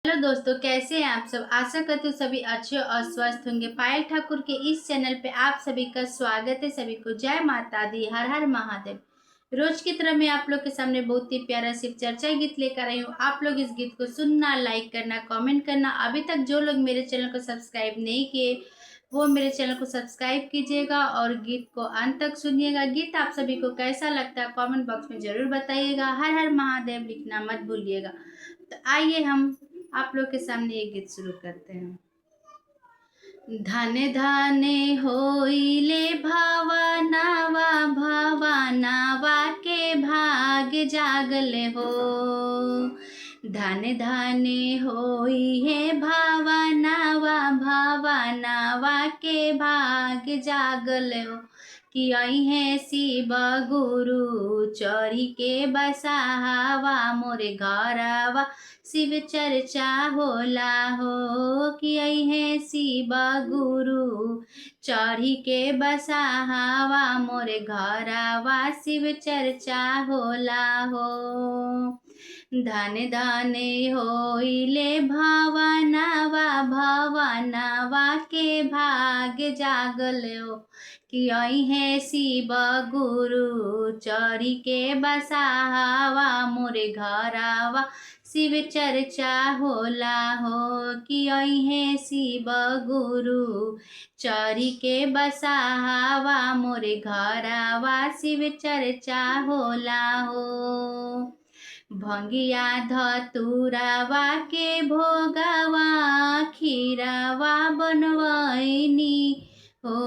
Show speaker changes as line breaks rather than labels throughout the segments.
Hello दोस्तों, कैसे हैं आप सब। आशा करती हूँ सभी अच्छे और स्वस्थ होंगे। पायल ठाकुर के इस चैनल पे आप सभी का स्वागत है। सभी को जय माता दी, हर हर महादेव। रोज की तरह मैं आप लोग के सामने बहुत ही प्यारा शिव चर्चा गीत लेकर आई हूँ। आप लोग इस गीत को सुनना, लाइक करना, कमेंट करना। अभी तक जो लोग मेरे चैनल को सब्सक्राइब नहीं किए वो मेरे चैनल को सब्सक्राइब कीजिएगा और गीत को अंत तक सुनिएगा। गीत आप सभी को कैसा लगता है कमेंट बॉक्स में जरूर बताइएगा। हर हर महादेव लिखना मत भूलिएगा। तो आइए हम आप लोग के सामने ये गीत शुरू करते हैं। धने धने होइले भावनावा, भावनावा के भाग जागले हो। धने धने होई है भावनावा, भावनावा के भाग जागले हो। कि आई है शिव गुरु चढ़ी के बसावा, मोरे घरवा शिव चर्चा होला हो। कि आई है शिव गुरु चढ़ी के बसावा, मोरे घरवा शिव चर्चा होला हो। धने धने होइले भावनावा, भावनावा के भाग जागल हो। कि आई है शिव गुरु चढ़ी के बसावा, मोरे घरवा शिव चर्चा होला हो। कि आई है शिव गुरु चढ़ी के बसावा, मोरे घरवा शिव चर्चा होला हो। भंगिया धतुरावा के भोगावा, खीरावा बनवैनी हो।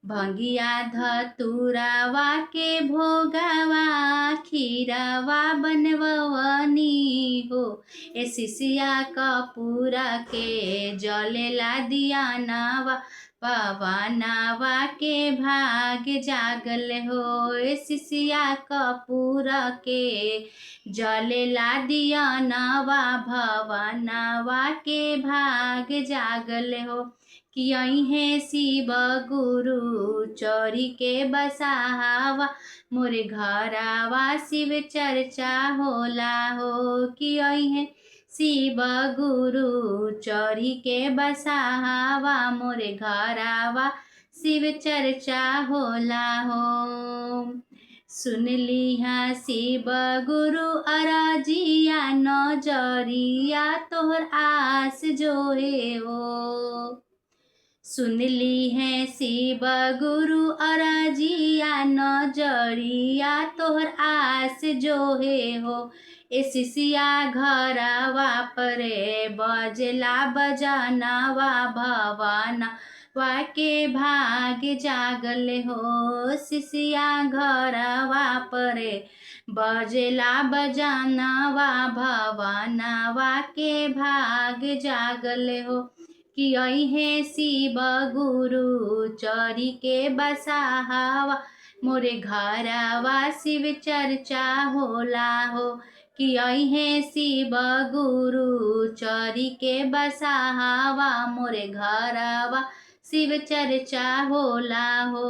भंगिया धतुरावा के भोगावा, खीरावा बनवनी हो। ए शिशिया कपूरा के जलेला दिया नावा, पवनावा के भाग जागल हो। ए शिशिया कपूर के जलेला दिया नावा, भवनावा के भाग जागल हो। कि आई है शिव गुरु चढ़ी के बसावा, मोरे घरवा शिव चर्चा होला हो। कि आई है शिव गुरु चढ़ी के बसावा, मोरे घरवा शिव चर्चा होला हो। सुन लिहा शिव गुरु अरजिया, नजरिया तोहर आस जोहे हो। सुन ली है शिव गुरु अरजिया, नजरिया तोहर आस जोहे हो। ए शिशिया घरवा परे बजला बजनवा, भवना वा के भाग जागल हो। शिशिया घरवा परे बजला बजनवा, भवनवा के भाग जागल हो। कि आई है शिव गुरु चढ़ी के बसावा, मोरे घरवा शिव चर्चा होला हो। कि आई है शिव गुरु चढ़ी के बसावा, मोरे घरवा शिव चर्चा होला हो।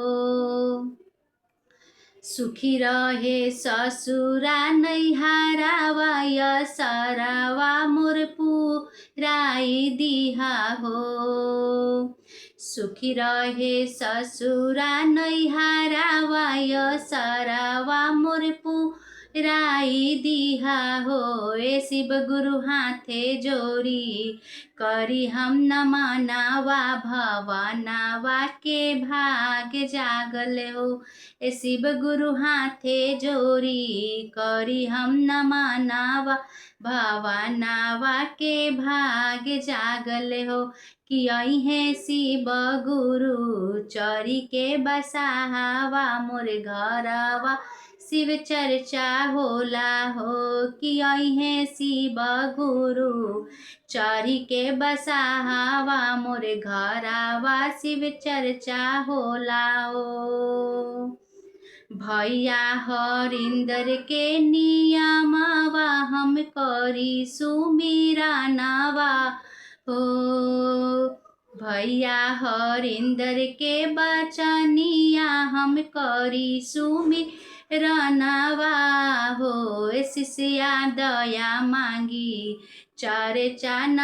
सुखी रहे ससुरा नैहरावा, यसरावा मोर पुराई दिहा हो। सुखी रहे ससुरा नैहरावा, यसरावा मोर पुराई दिहा हो। ए शिव गुरु हाथे जोड़ी करी हम नमनावा, भवनावा के भाग जागल हो। ए शिव गुरु हाथे जोड़ी करी हम नमनावा, भवनावा के भाग जागल हो। कि आई है शिव गुरु चढ़ी के बसावा, मोरे घरवा शिव चर्चा होला हो। कि आई है शिव गुरु चढ़ी के बसावा, मोरे घरवा शिव चर्चा होला हो। भैया हरिंदर के नियमवा, हम करी सुमीरा नवा हो। भैया हरिंदर के बचनिया, हम करी सुमीरा रनवा हो। शिष्या दया मांगी चारे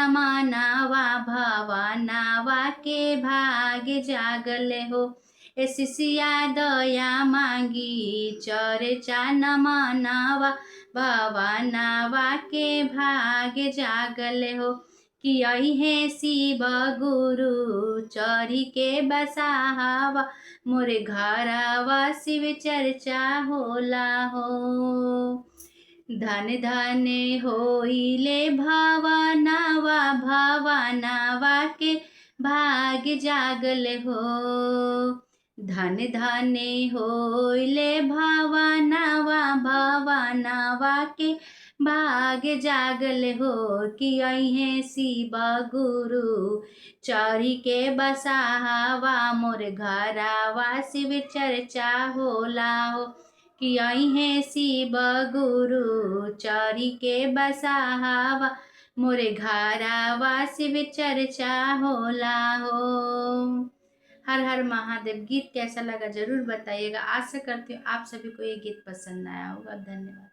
मनवा भवनवा के भाग जागले हो। शिष्या दया मांगी चरे मनवा भवनवा के भाग जागले हो। कि अहे शिव गुरु चढ़ी के बसावा मोरे घरवा शिव चर्चा होला हो। धन धन होइले भवनवा भवनवा के भाग जागले हो। धन धन होइले भवनवा भवनवा के भाग जागल हो। कि अहे शिव गुरु चढ़ी के बसावा मोर घरवा शिव चर्चा होला हो। कि अहे शिव गुरु चढ़ी के बसावा मोरे घरवा शिव चर्चा होला हो। हर हर महादेव। गीत कैसा लगा जरूर बताइएगा। आशा करती हूँ आप सभी को ये गीत पसंद आया होगा। धन्यवाद।